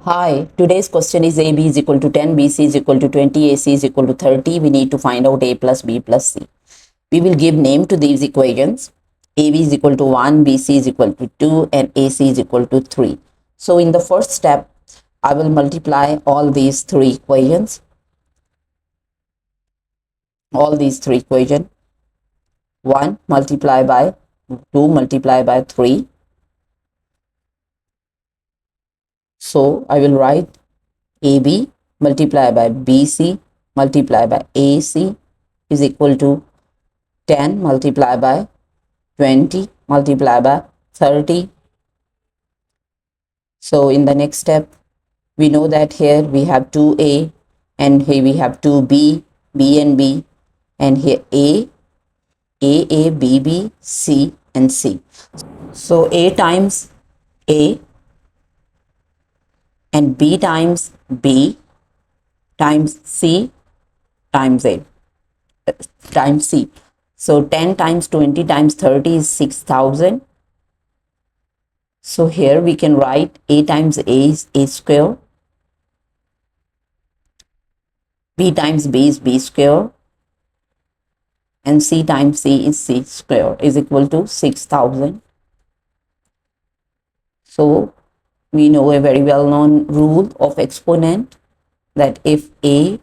Hi, today's question is AB is equal to 10, BC is equal to 20, AC is equal to 30. We need to find out A plus B plus C. We will give name to these equations. AB is equal to 1, BC is equal to 2, and AC is equal to 3. So in the first step, I will multiply all these three equations. All these three equations. 1 multiply by 2 multiply by 3. So I will write AB multiplied by BC multiplied by AC is equal to 10 multiplied by 20 multiplied by 30. So in the next step, we know that here we have 2A and here we have 2B, B and B, and here A, B, B, C and C. So A times A and B times B times C times A times C. So 10 times 20 times 30 is 6,000. So here we can write A times A is A square, B times B is B square, and C times C is C square is equal to 6,000. So we know a very well known rule of exponent that if A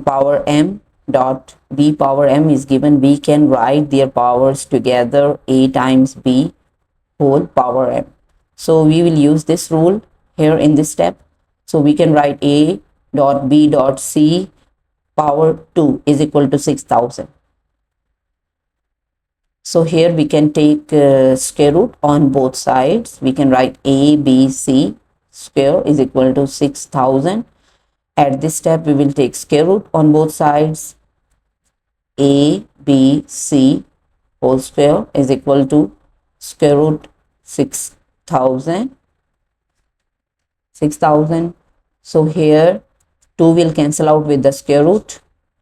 power m dot B power m is given, we can write their powers together A times B whole power m. So we will use this rule here in this step. So we can write A dot B dot C power 2 is equal to 6,000. So here we can take square root on both sides. We can write A B C square is equal to 6,000. At this step we will take square root on both sides. A B C whole square is equal to square root 6,000. So here 2 will cancel out with the square root.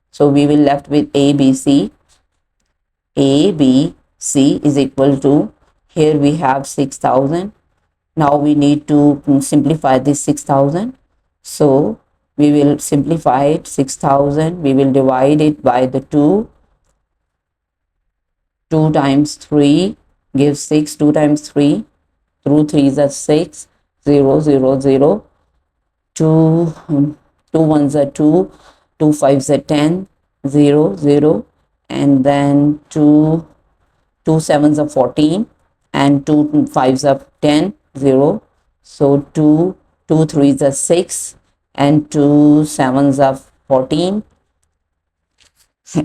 So we will left with A B C. A B C is equal to, here we have 6,000. Now we need to simplify this 6,000. So we will simplify it 6,000. We will divide it by the 2. 2 times 3 gives 6. 2 times 3. Through 3 is a 6. 0, 0, 0. 2 ones are 2. 2 fives are 10. 0, 0. And then 2 sevens are 14. And 2 fives are 10. 0. So 2 threes are 6. And 2 sevens are 14.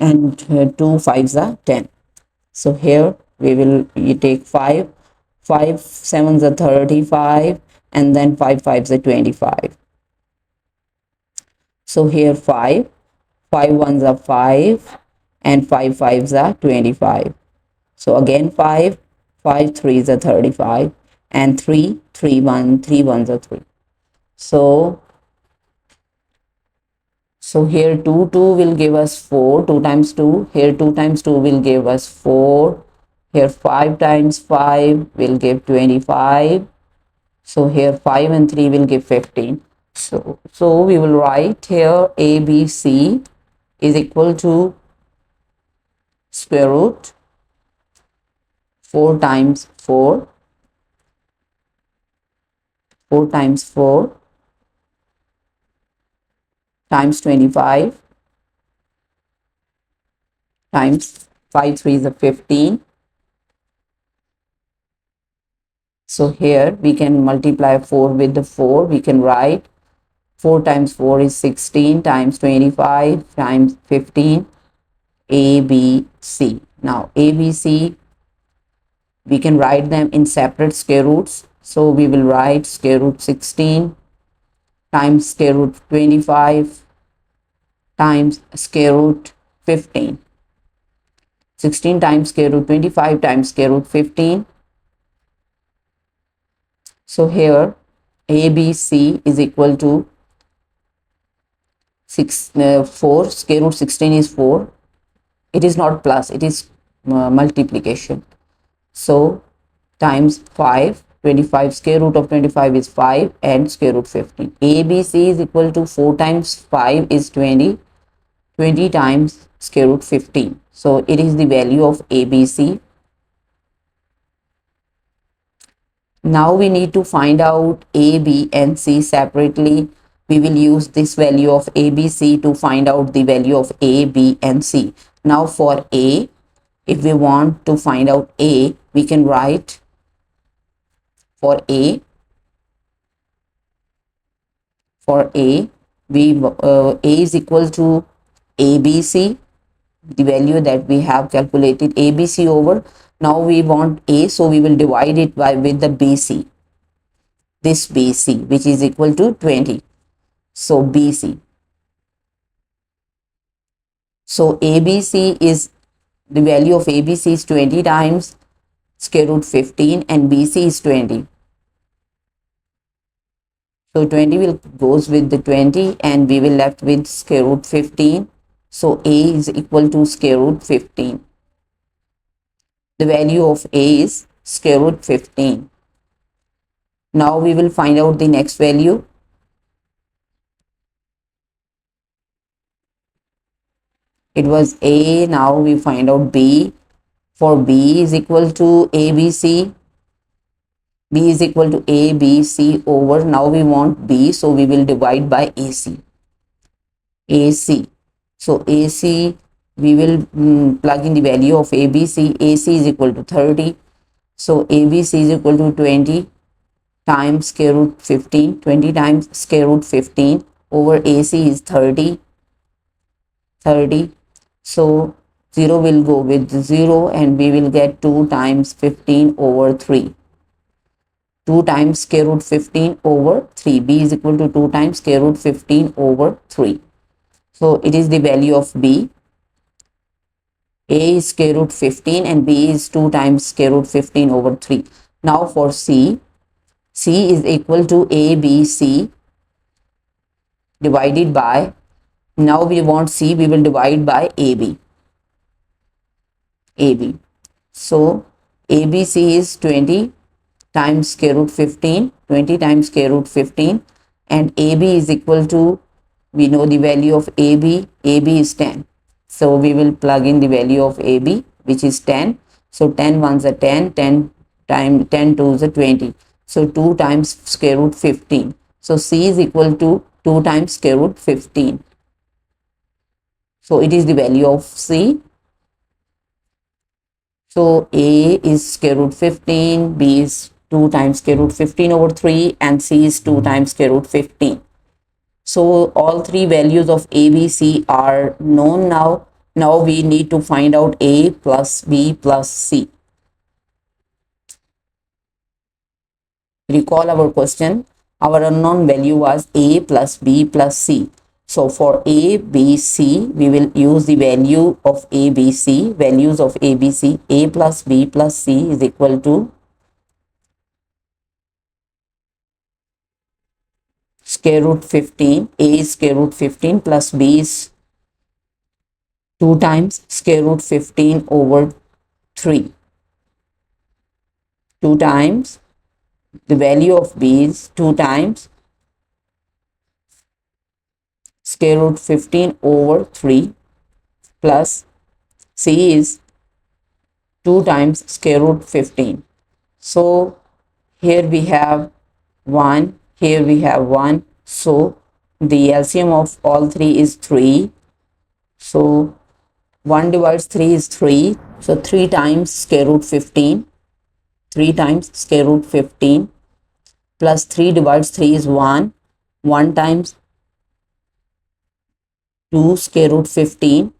And 2 fives are 10. So here we take 5. 5 sevens are 35. And then 5 fives are 25. So here 5 ones are 5 and 5 fives are 25. So again 5 threes are 35 and 3 ones are 3. So here 2 will give us 4. 2 times 2. Here 2 times 2 will give us 4. Here 5 times 5 will give 25. So here 5 and 3 will give 15. So we will write here A, B, C is equal to square root 4 times 4. 4 times 4 times 25 times 5 3 is 15. So here we can multiply 4 with the 4. We can write 4 times 4 is 16 times 25 times 15. A, B, C. Now A, B, C, we can write them in separate square roots. So we will write square root 16 times square root 25 times square root 15. 16 times square root 25 times square root 15. So here A, B, C is equal to 4. Square root 16 is 4. It is not plus, it is multiplication. So times 5 25, square root of 25 is 5 and square root 15. ABC is equal to 4 times 5 is 20, 20 times square root 15. So it is the value of ABC. Now we need to find out A, B and C separately. We will use this value of ABC to find out the value of A, B and C. Now for A, if we want to find out A, we can write for A, A is equal to ABC, the value that we have calculated ABC over. Now we want A, so we will divide it by with the BC, this BC, which is equal to 20. So BC. So ABC is, the value of ABC is 20 times square root 15 and BC is 20. So 20 will goes with the 20 and we will left with square root 15. So A is equal to square root 15. The value of A is square root 15. Now we will find out the next value. It was A, now we find out B. For B is equal to ABC. B is equal to ABC over, now we want B, so we will divide by AC. AC. So AC, we will plug in the value of ABC. AC is equal to 30. So ABC is equal to 20 times square root 15. 20 times square root 15 over AC is 30. 30. So 0 will go with 0 and we will get 2 times 15 over 3. 2 times square root 15 over 3. B is equal to 2 times square root 15 over 3. So it is the value of B. A is square root 15 and B is 2 times square root 15 over 3. Now for C, C is equal to ABC divided by, now we want C, we will divide by AB. AB. So ABC is 20 times square root 15, 20 times square root 15 and AB is equal to, we know the value of AB, AB is 10. So we will plug in the value of AB which is 10. So 10 ones are 10, 10 times 10 twos are 20. So 2 times square root 15. So C is equal to 2 times square root 15. So it is the value of C. So A is square root 15, B is 2 times square root 15 over 3 and C is 2 times square root 15. So all three values of A, B, C are known now. Now we need to find out A plus B plus C. Recall our question. Our unknown value was A plus B plus C. So for A, B, C, we will use the value of A, B, C, values of A, B, C. A plus B plus C is equal to square root 15. A is square root 15 plus B is 2 times square root 15 over 3. 2 times, the value of B is 2 times square root 15 over 3 plus C is 2 times square root 15. So here we have 1, here we have 1. So the LCM of all three is 3. So 1 divides 3 is 3. So 3 times square root 15. 3 times square root 15 plus 3 divides 3 is 1. 1 times 2 square root 15.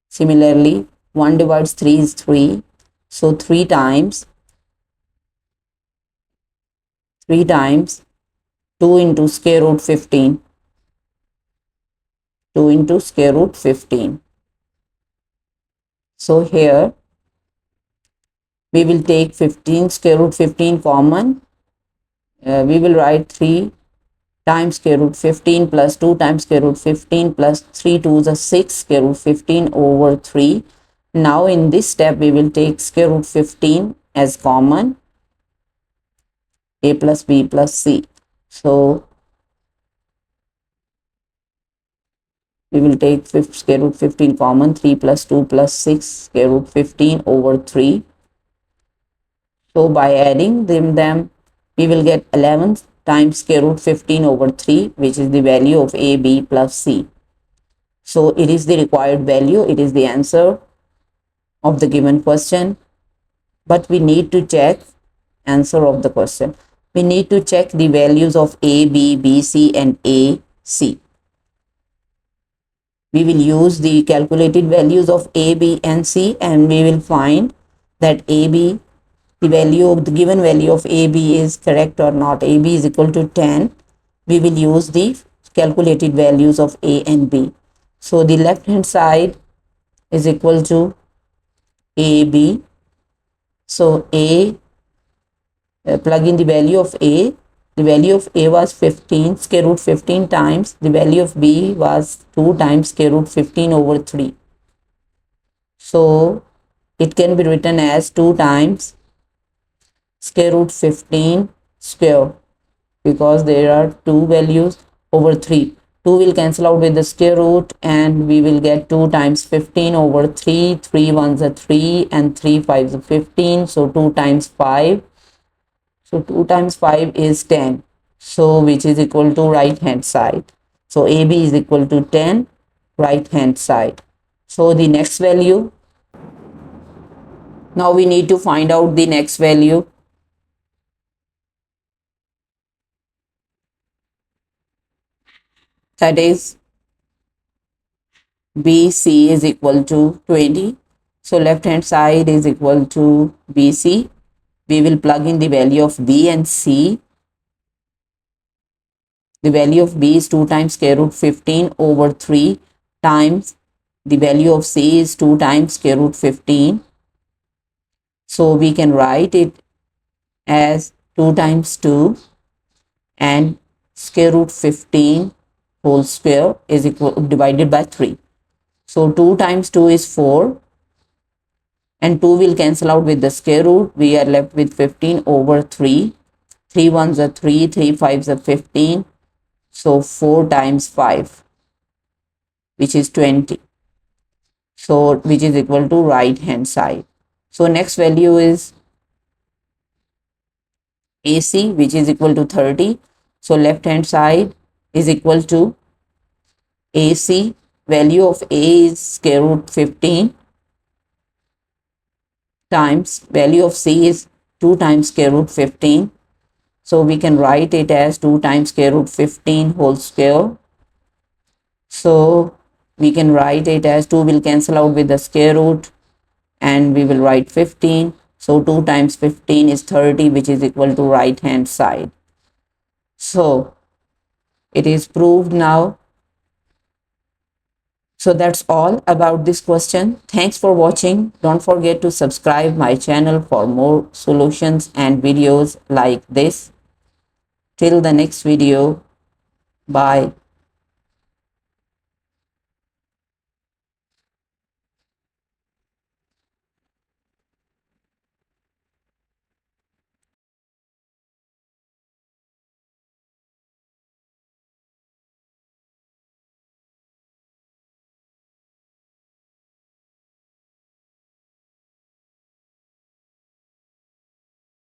Similarly, 1 divides 3 is 3. So 3 times 2 into square root 15. 2 into square root 15. So here we will take 15 square root 15 common. We will write 3 times square root 15 plus 2 times square root 15 plus 3 2s are 6 square root 15 over 3. Now in this step we will take square root 15 as common. a plus b plus c. So we will take square root 15 common. 3 plus 2 plus 6 square root 15 over 3. So by adding them we will get 11 times square root 15 over 3, which is the value of a, b plus c. So it is the required value. It is the answer of the given question. But we need to check answer of the question. We need to check the values of a, b, b, c and a, c. We will use the calculated values of a, b and c, and we will find that a, b, the value of the given value of a, b is correct or not. A, b is equal to 10. We will use the calculated values of a and b. So the left hand side is equal to a, b. So a, plug in the value of a. The value of a was 15 square root 15 times. The value of b was 2 times square root 15 over 3. So it can be written as 2 times square root 15 square, because there are two values over 3. 2 will cancel out with the square root and we will get 2 times 15 over 3. 3 ones are 3 and 3 5s are 15. So 2 times 5. So 2 times 5 is 10. So which is equal to right hand side. So AB is equal to 10 right hand side. So the next value. Now we need to find out the next value. That is BC is equal to 20. So left hand side is equal to BC. We will plug in the value of B and C. The value of B is 2 times square root 15 over 3 times the value of C is 2 times square root 15. So we can write it as 2 times 2 and square root 15 whole square is equal divided by 3. So 2 times 2 is 4 and 2 will cancel out with the square root. We are left with 15 over 3. 3 ones are 3, 3 5s are 15. So 4 times 5, which is 20. So which is equal to right hand side. So next value is AC, which is equal to 30. So left hand side is equal to AC. Value of A is square root 15 times value of C is 2 times square root 15. So we can write it as 2 times square root 15 whole square. So we can write it as 2 will cancel out with the square root and we will write 15. So 2 times 15 is 30, which is equal to right hand side. So it is proved now. So that's all about this question. Thanks for watching. Don't forget to subscribe my channel for more solutions and videos like this. Till the next video. Bye.